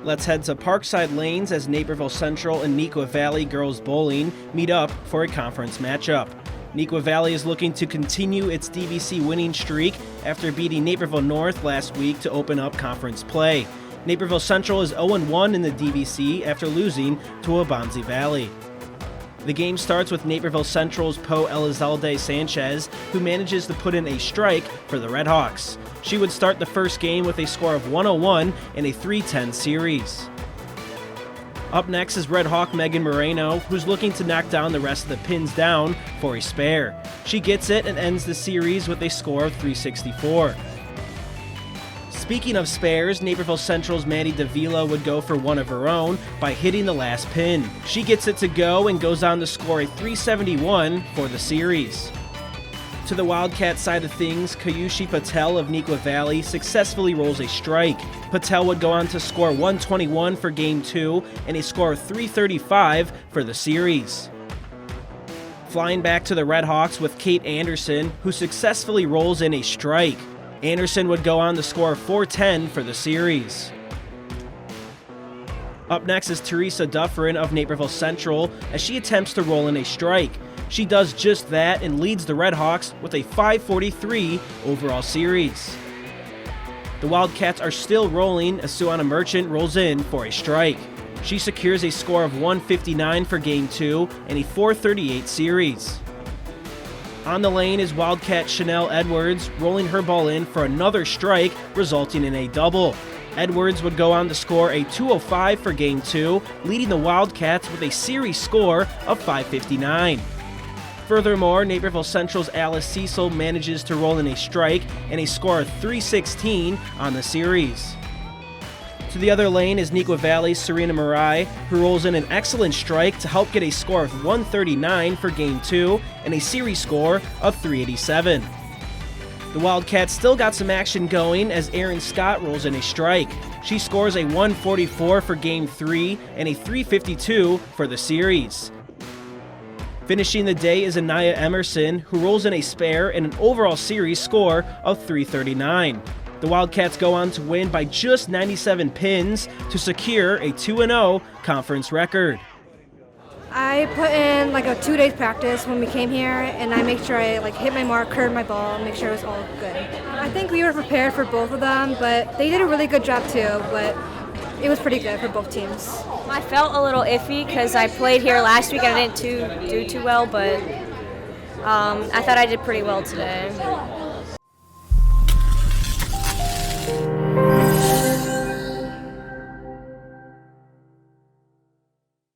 Let's head to Parkside Lanes as Naperville Central and Neuqua Valley girls bowling meet up for a conference matchup. Neuqua Valley is looking to continue its DVC winning streak after beating Naperville North last week to open up conference play. Naperville Central is 0-1 in the DVC after losing to Elizalde Valley. The game starts with Naperville Central's Elizalde-Sanchez, who manages to put in a strike for the Redhawks. She would start the first game with a score of 101 in a 3-10 series. Up next is Redhawk Megan Moreno, who's looking to knock down the rest of the pins down for a spare. She gets it and ends the series with a score of 364. Speaking of spares, Naperville Central's Maddie Davila would go for one of her own by hitting the last pin. She gets it to go and goes on to score a 371 for the series. To the Wildcat side of things, Khushi Patel of Neuqua Valley successfully rolls a strike. Patel would go on to score 121 for Game 2 and a score of 335 for the series. Flying back to the Redhawks with Kate Andersen, who successfully rolls in a strike. Andersen would go on to score 410 for the series. Up next is Teresa Dufferin of Naperville Central as she attempts to roll in a strike. She does just that and leads the Redhawks with a 543 overall series. The Wildcats are still rolling as Suanna Merchant rolls in for a strike. She secures a score of 159 for Game 2 and a 438 series. On the lane is Wildcat Chanel Edwards rolling her ball in for another strike, resulting in a double. Edwards would go on to score a 205 for Game 2, leading the Wildcats with a series score of 559. Furthermore, Naperville Central's Alice Cecil manages to roll in a strike and a score of 316 on the series. To the other lane is Neuqua Valley's Serena Marai, who rolls in an excellent strike to help get a score of 139 for Game 2 and a series score of 387. The Wildcats still got some action going as Erin Scott rolls in a strike. She scores a 144 for Game 3 and a 352 for the series. Finishing the day is Anaya Emerson, who rolls in a spare and an overall series score of 339. The Wildcats go on to win by just 97 pins to secure a 2-0 conference record. I put in like a 2 days practice when we came here, and I make sure I hit my mark, curved my ball, make sure it was all good. I think we were prepared for both of them, but they did a really good job too, but it was pretty good for both teams. I felt a little iffy because I played here last week and I didn't do too well, but I thought I did pretty well today.